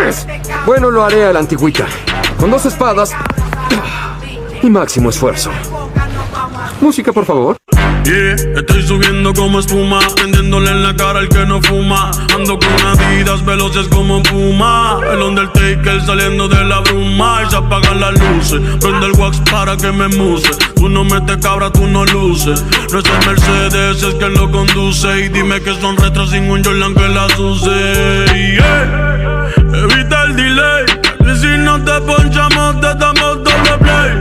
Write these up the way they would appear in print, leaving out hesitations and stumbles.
cabrones! Bueno, lo haré a la antigüita, con 2 espadas y máximo esfuerzo. Música, por favor. Yeah, estoy subiendo como espuma, prendiéndole en la cara al que no fuma. Ando con Adidas veloces como Puma. El Undertaker saliendo de la bruma. Y se apagan las luces, prende el wax para que me muse. Tú no metes cabra, tú no luces. No es el Mercedes, es que lo conduce. Y dime que son retros sin un Jordan que las use. Yeah, evita el delay, que si no te ponchamos te damos doble play.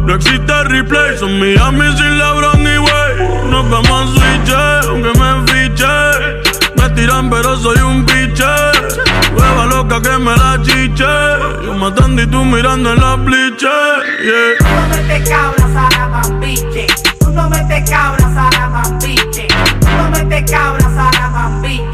No existe replay, son Miami sin LeBron ni Wade. Nos vamos a switch, aunque me fiche. Me tiran pero soy un biche. Hueva loca que me la chiche. Yo matando y tú mirando en la bliche. Yeah. Tú no metes cabras a la mambiche. Tú no metes cabras a la mambiche. Tú no metes cabras a la mambiche.